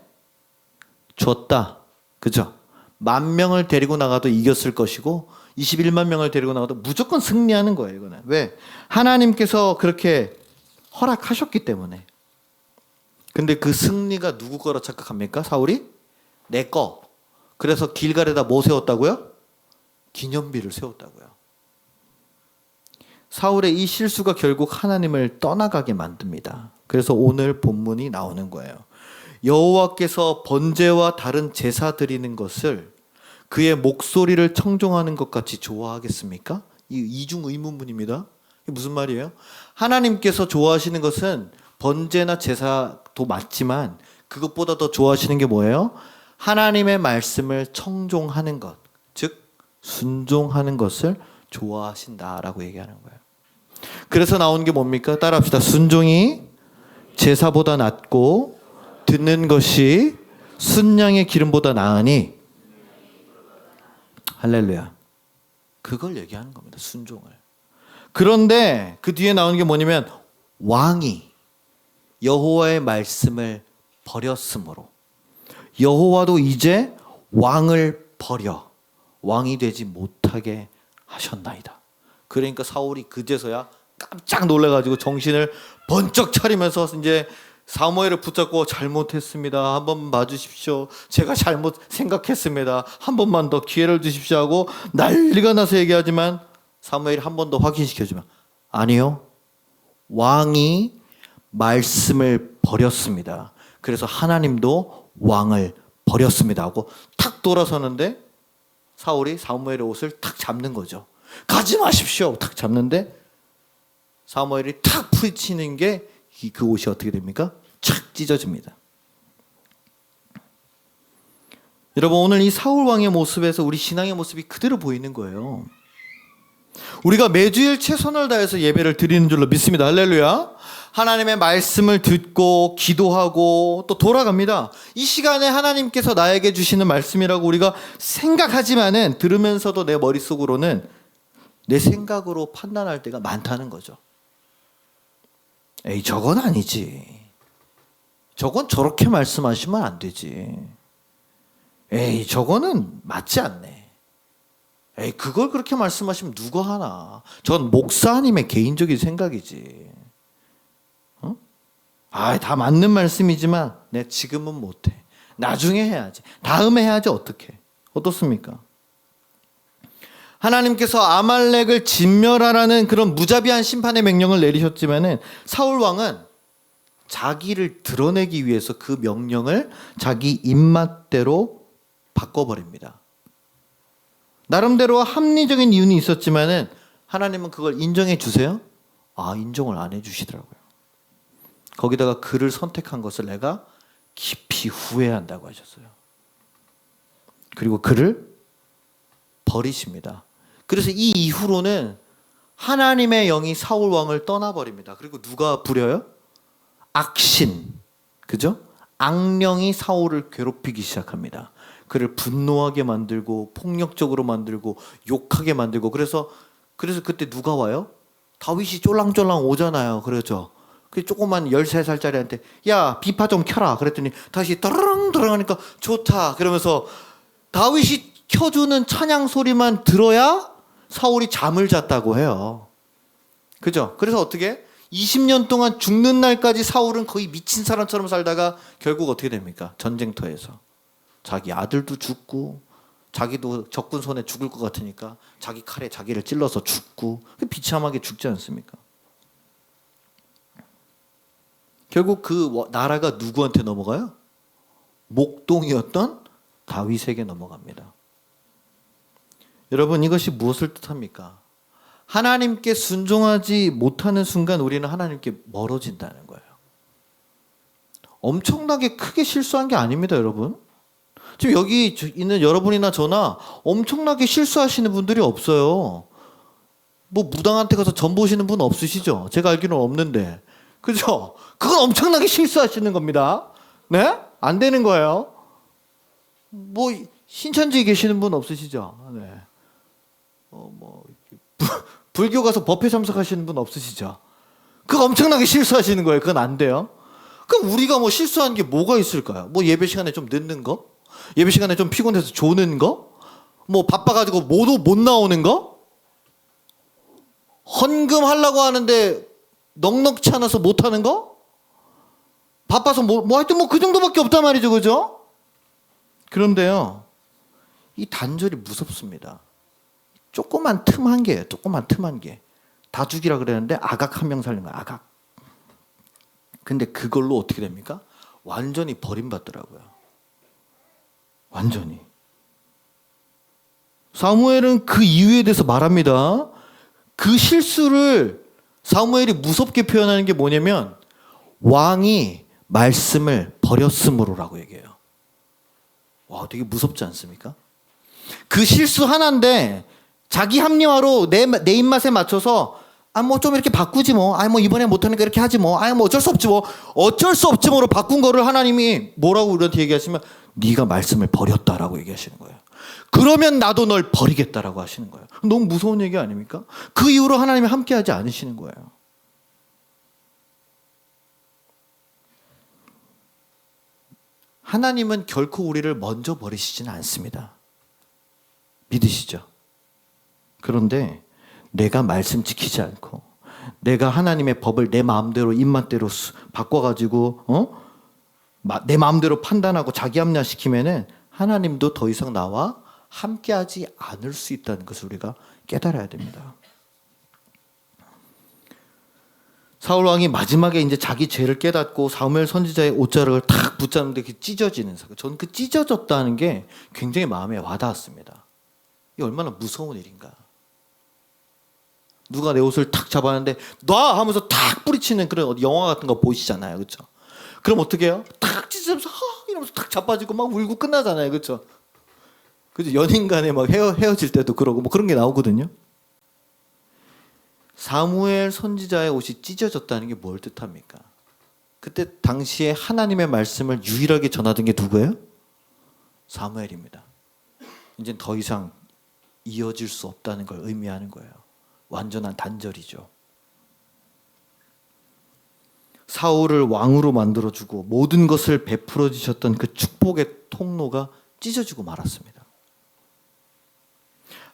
S1: 줬다. 그죠? 10,000명을 데리고 나가도 이겼을 것이고 21만 명을 데리고 나가도 무조건 승리하는 거예요. 이거는. 왜? 하나님께서 그렇게 허락하셨기 때문에. 근데 그 승리가 누구 거라 착각합니까? 사울이? 내 거. 그래서 길갈에다 뭐 세웠다고요? 기념비를 세웠다고요. 사울의 이 실수가 결국 하나님을 떠나가게 만듭니다. 그래서 오늘 본문이 나오는 거예요. 여호와께서 번제와 다른 제사 드리는 것을 그의 목소리를 청종하는 것 같이 좋아하겠습니까? 이 이중 의문문입니다. 이게 무슨 말이에요? 하나님께서 좋아하시는 것은 번제나 제사도 맞지만 그것보다 더 좋아하시는 게 뭐예요? 하나님의 말씀을 청종하는 것, 즉 순종하는 것을 좋아하신다라고 얘기하는 거예요. 그래서 나오는 게 뭡니까? 따라합시다. 순종이 제사보다 낫고 듣는 것이 순양의 기름보다 나으니 할렐루야. 그걸 얘기하는 겁니다. 순종을. 그런데 그 뒤에 나오는 게 뭐냐면 왕이 여호와의 말씀을 버렸으므로 여호와도 이제 왕을 버려 왕이 되지 못하게 하셨나이다. 그러니까 사울이 그제서야 깜짝 놀라가지고 정신을 번쩍 차리면서 이제 사무엘을 붙잡고 잘못했습니다. 한 번만 봐주십시오. 제가 잘못 생각했습니다. 한 번만 더 기회를 주십시오 하고 난리가 나서 얘기하지만 사무엘이 한 번 더 확인시켜주면 아니요. 왕이 말씀을 버렸습니다. 그래서 하나님도 왕을 버렸습니다 하고 탁 돌아서는데 사울이 사무엘의 옷을 탁 잡는 거죠. 가지 마십시오. 탁 잡는데 사무엘이 탁 부딪히는 게 그 옷이 어떻게 됩니까? 착 찢어집니다. 여러분 오늘 이 사울 왕의 모습에서 우리 신앙의 모습이 그대로 보이는 거예요. 우리가 매주일 최선을 다해서 예배를 드리는 줄로 믿습니다. 할렐루야. 하나님의 말씀을 듣고 기도하고 또 돌아갑니다. 이 시간에 하나님께서 나에게 주시는 말씀이라고 우리가 생각하지만은 들으면서도 내 머릿속으로는 내 생각으로 판단할 때가 많다는 거죠. 에이 저건 아니지. 저건 저렇게 말씀하시면 안 되지. 에이 저거는 맞지 않네. 에이 그걸 그렇게 말씀하시면 누가 하나. 전 목사님의 개인적인 생각이지. 다 맞는 말씀이지만 내 지금은 못해. 나중에 해야지. 다음에 해야지 어떻게. 어떻습니까? 하나님께서 아말렉을 진멸하라는 그런 무자비한 심판의 명령을 내리셨지만은 사울 왕은 자기를 드러내기 위해서 그 명령을 자기 입맛대로 바꿔버립니다. 나름대로 합리적인 이유는 있었지만은 하나님은 그걸 인정해 주세요? 인정을 안 해주시더라고요. 거기다가 그를 선택한 것을 내가 깊이 후회한다고 하셨어요. 그리고 그를 버리십니다. 그래서 이 이후로는 하나님의 영이 사울 왕을 떠나버립니다. 그리고 누가 부려요? 악신, 그죠? 악령이 사울을 괴롭히기 시작합니다. 그를 분노하게 만들고 폭력적으로 만들고 욕하게 만들고 그래서 그때 누가 와요? 다윗이 쫄랑쫄랑 오잖아요. 그렇죠? 그 조그만 13살짜리한테 야 비파 좀 켜라 그랬더니 다시 드르릉 하니까 좋다 그러면서 다윗이 켜주는 찬양 소리만 들어야 사울이 잠을 잤다고 해요. 그죠? 그래서 어떻게 20년 동안 죽는 날까지 사울은 거의 미친 사람처럼 살다가 결국 어떻게 됩니까? 전쟁터에서 자기 아들도 죽고 자기도 적군 손에 죽을 것 같으니까 자기 칼에 자기를 찔러서 죽고 비참하게 죽지 않습니까? 결국 그 나라가 누구한테 넘어가요? 목동이었던 다윗에게 넘어갑니다. 여러분 이것이 무엇을 뜻합니까? 하나님께 순종하지 못하는 순간 우리는 하나님께 멀어진다는 거예요. 엄청나게 크게 실수한 게 아닙니다, 여러분. 지금 여기 있는 여러분이나 저나 엄청나게 실수하시는 분들이 없어요. 뭐 무당한테 가서 전 보시는 분 없으시죠? 제가 알기로는 없는데. 그죠? 그건 엄청나게 실수하시는 겁니다. 네? 안 되는 거예요. 뭐 신천지에 계시는 분 없으시죠? 네. 불교 가서 법회 참석하시는 분 없으시죠? 그거 엄청나게 실수하시는 거예요. 그건 안 돼요. 그럼 우리가 뭐 실수한 게 뭐가 있을까요? 뭐 예배 시간에 좀 늦는 거? 예배 시간에 좀 피곤해서 조는 거? 뭐 바빠가지고 못 나오는 거? 헌금하려고 하는데 넉넉치 않아서 못하는 거? 바빠서 하여튼 뭐 그 정도밖에 없단 말이죠. 그죠? 그런데요, 이 단절이 무섭습니다. 조그만 틈 한 개예요. 조그만 틈 한 개. 다 죽이라 그랬는데 아각 한 명 살린 거야. 아각. 근데 그걸로 어떻게 됩니까? 완전히 버림받더라고요. 완전히. 사무엘은 그 이유에 대해서 말합니다. 그 실수를 사무엘이 무섭게 표현하는 게 뭐냐면 왕이 말씀을 버렸으므로라고 얘기해요. 와, 되게 무섭지 않습니까? 그 실수 하나인데 자기 합리화로 내 입맛에 맞춰서 뭐 좀 이렇게 바꾸지 뭐. 뭐 이번에 못하니까 이렇게 하지 뭐. 뭐 어쩔 수 없지 뭐. 어쩔 수 없지 뭐로 바꾼 거를 하나님이 뭐라고 우리한테 얘기하시면 네가 말씀을 버렸다라고 얘기하시는 거예요. 그러면 나도 널 버리겠다라고 하시는 거예요. 너무 무서운 얘기 아닙니까? 그 이후로 하나님이 함께하지 않으시는 거예요. 하나님은 결코 우리를 먼저 버리시지는 않습니다. 믿으시죠? 그런데 내가 말씀 지키지 않고 내가 하나님의 법을 내 마음대로 입맛대로 바꿔가지고 내 마음대로 판단하고 자기 합리화시키면은 하나님도 더 이상 나와 함께하지 않을 수 있다는 것을 우리가 깨달아야 됩니다. 사울 왕이 마지막에 이제 자기 죄를 깨닫고 사무엘 선지자의 옷자락을 탁 붙잡는데 찢어지는 사건. 저는 그 찢어졌다는 게 굉장히 마음에 와닿았습니다. 이게 얼마나 무서운 일인가. 누가 내 옷을 탁 잡았는데 놔 하면서 탁 뿌리치는 그런 영화 같은 거 보이시잖아요, 그렇죠? 그럼 어떻게 해요? 탁 찢으면서 이러면서 탁 자빠지고 막 울고 끝나잖아요, 그렇죠? 그죠? 연인간에 막 헤어질 때도 그러고 뭐 그런 게 나오거든요. 사무엘 선지자의 옷이 찢어졌다는 게 뭘 뜻합니까? 그때 당시에 하나님의 말씀을 유일하게 전하던 게 누구예요? 사무엘입니다. 이제 더 이상 이어질 수 없다는 걸 의미하는 거예요. 완전한 단절이죠. 사울을 왕으로 만들어주고 모든 것을 베풀어 주셨던 그 축복의 통로가 찢어지고 말았습니다.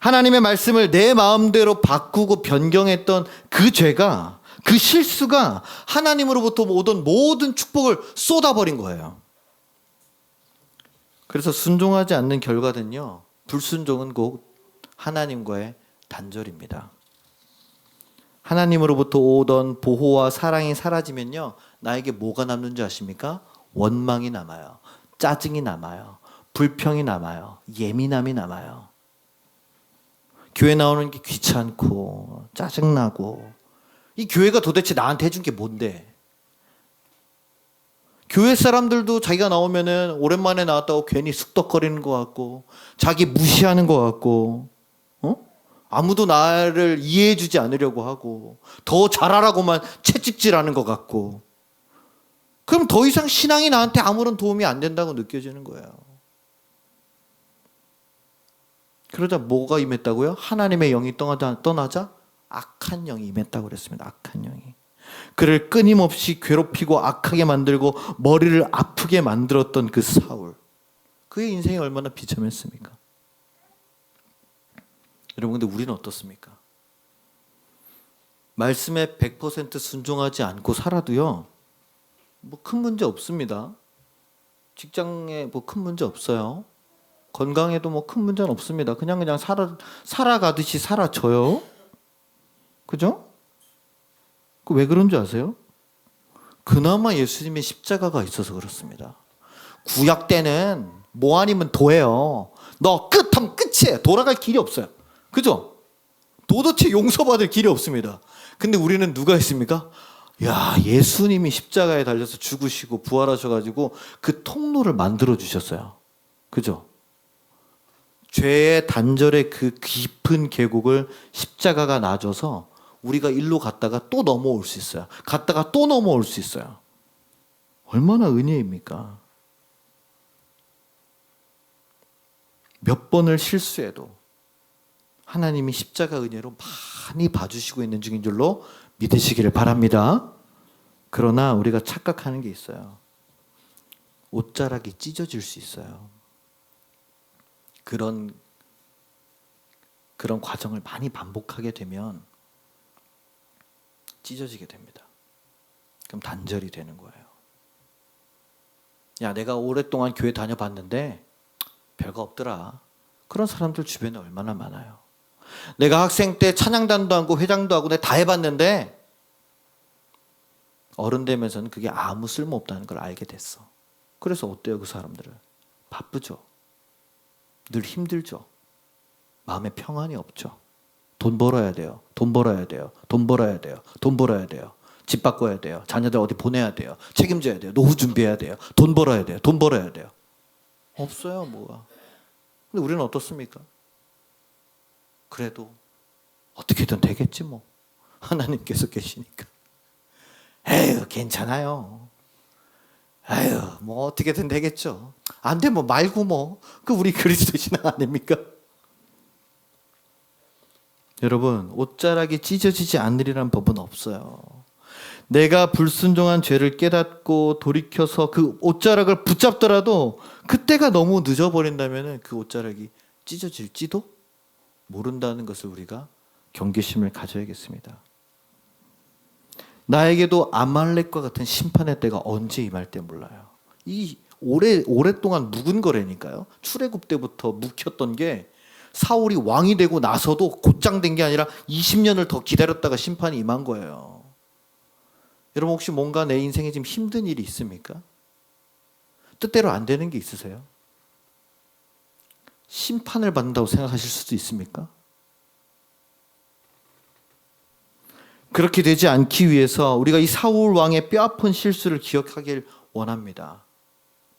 S1: 하나님의 말씀을 내 마음대로 바꾸고 변경했던 그 죄가, 그 실수가 하나님으로부터 오던 모든 축복을 쏟아버린 거예요. 그래서 순종하지 않는 결과는요, 불순종은 곧 하나님과의 단절입니다. 하나님으로부터 오던 보호와 사랑이 사라지면요, 나에게 뭐가 남는 줄 아십니까? 원망이 남아요. 짜증이 남아요. 불평이 남아요. 예민함이 남아요. 교회 나오는 게 귀찮고 짜증나고, 이 교회가 도대체 나한테 해준 게 뭔데? 교회 사람들도 자기가 나오면은 오랜만에 나왔다고 괜히 쑥덕거리는 것 같고, 자기 무시하는 것 같고, 아무도 나를 이해해주지 않으려고 하고, 더 잘하라고만 채찍질하는 것 같고, 그럼 더 이상 신앙이 나한테 아무런 도움이 안 된다고 느껴지는 거예요. 그러자 뭐가 임했다고요? 하나님의 영이 떠나자 악한 영이 임했다고 그랬습니다. 악한 영이. 그를 끊임없이 괴롭히고 악하게 만들고 머리를 아프게 만들었던 그 사울. 그의 인생이 얼마나 비참했습니까? 여러분, 근데 우리는 어떻습니까? 말씀에 100% 순종하지 않고 살아도요, 뭐 큰 문제 없습니다. 직장에 뭐 큰 문제 없어요. 건강에도 뭐 큰 문제는 없습니다. 그냥 살아가듯이 살아져요. 그죠? 그 왜 그런 줄 아세요? 그나마 예수님의 십자가가 있어서 그렇습니다. 구약 때는 뭐 아니면 도예요. 너 끝하면 끝이에요. 돌아갈 길이 없어요. 그죠? 도대체 용서받을 길이 없습니다. 근데 우리는 누가 있습니까? 야, 예수님이 십자가에 달려서 죽으시고 부활하셔가지고 그 통로를 만들어 주셨어요. 그죠? 죄의 단절의 그 깊은 계곡을 십자가가 놔줘서 우리가 일로 갔다가 또 넘어올 수 있어요. 갔다가 또 넘어올 수 있어요. 얼마나 은혜입니까? 몇 번을 실수해도 하나님이 십자가 은혜로 많이 봐주시고 있는 중인 줄로 믿으시기를 바랍니다. 그러나 우리가 착각하는 게 있어요. 옷자락이 찢어질 수 있어요. 그런 과정을 많이 반복하게 되면 찢어지게 됩니다. 그럼 단절이 되는 거예요. 야, 내가 오랫동안 교회 다녀봤는데 별거 없더라. 그런 사람들 주변에 얼마나 많아요. 내가 학생 때 찬양단도 하고 회장도 하고 내가 다 해봤는데 어른 되면서는 그게 아무 쓸모없다는 걸 알게 됐어. 그래서 어때요, 그 사람들은? 바쁘죠. 늘 힘들죠. 마음에 평안이 없죠. 돈 벌어야 돼요. 돈 벌어야 돼요. 돈 벌어야 돼요. 돈 벌어야 돼요. 집 바꿔야 돼요. 자녀들 어디 보내야 돼요. 책임져야 돼요. 노후 준비해야 돼요. 돈 벌어야 돼요. 돈 벌어야 돼요. 없어요, 뭐가. 근데 우리는 어떻습니까? 그래도 어떻게든 되겠지 뭐. 하나님께서 계시니까. 에휴, 괜찮아요. 에휴, 뭐 어떻게든 되겠죠. 안 되면 말고 뭐. 그 우리 그리스도 신앙 아닙니까? 여러분, 옷자락이 찢어지지 않으리란 법은 없어요. 내가 불순종한 죄를 깨닫고 돌이켜서 그 옷자락을 붙잡더라도 그때가 너무 늦어버린다면 그 옷자락이 찢어질지도 모른다는 것을 우리가 경계심을 가져야겠습니다. 나에게도 아말렉과 같은 심판의 때가 언제 임할 때 몰라요. 이 오랫동안 묵은 거라니까요. 출애굽 때부터 묵혔던 게 사울이 왕이 되고 나서도 곧장 된 게 아니라 20년을 더 기다렸다가 심판이 임한 거예요. 여러분 혹시 뭔가 내 인생에 지금 힘든 일이 있습니까? 뜻대로 안 되는 게 있으세요? 심판을 받는다고 생각하실 수도 있습니까? 그렇게 되지 않기 위해서 우리가 이 사울 왕의 뼈아픈 실수를 기억하길 원합니다.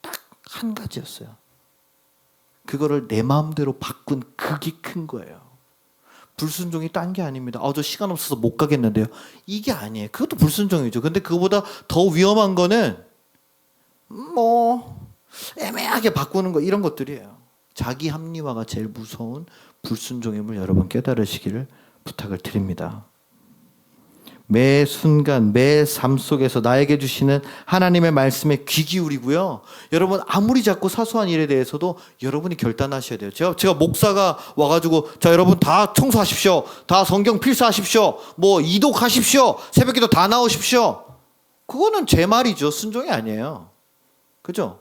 S1: 딱 한 가지였어요. 그거를 내 마음대로 바꾼 극이 큰 거예요. 불순종이 딴 게 아닙니다. 저 시간 없어서 못 가겠는데요. 이게 아니에요. 그것도 불순종이죠. 근데 그거보다 더 위험한 거는 뭐 애매하게 바꾸는 거 이런 것들이에요. 자기 합리화가 제일 무서운 불순종임을 여러분 깨달으시기를 부탁을 드립니다. 매 순간 매 삶 속에서 나에게 주시는 하나님의 말씀에 귀 기울이고요. 여러분 아무리 작고 사소한 일에 대해서도 여러분이 결단하셔야 돼요. 제가 목사가 와가지고 자 여러분 다 청소하십시오. 다 성경 필사하십시오. 뭐 이독하십시오. 새벽기도 다 나오십시오. 그거는 제 말이죠. 순종이 아니에요. 그죠?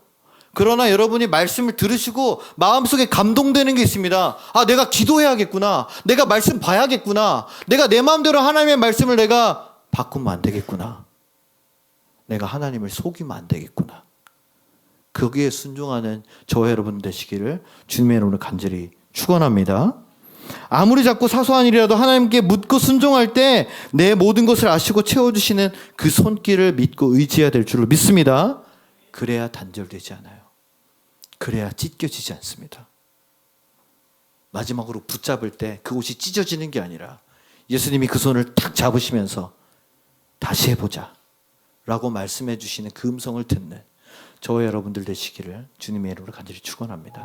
S1: 그러나 여러분이 말씀을 들으시고 마음속에 감동되는 게 있습니다. 아, 내가 기도해야겠구나. 내가 말씀 봐야겠구나. 내가 내 마음대로 하나님의 말씀을 내가 바꾸면 안 되겠구나. 내가 하나님을 속이면 안 되겠구나. 거기에 순종하는 저와 여러분 되시기를 주님의 이름으로 간절히 축원합니다. 아무리 작고 사소한 일이라도 하나님께 묻고 순종할 때 내 모든 것을 아시고 채워주시는 그 손길을 믿고 의지해야 될 줄로 믿습니다. 그래야 단절되지 않아요. 그래야 찢겨지지 않습니다. 마지막으로 붙잡을 때 그곳이 찢어지는 게 아니라 예수님이 그 손을 탁 잡으시면서 다시 해보자 라고 말씀해 주시는 그 음성을 듣는 저와 여러분들 되시기를 주님의 이름으로 간절히 축원합니다.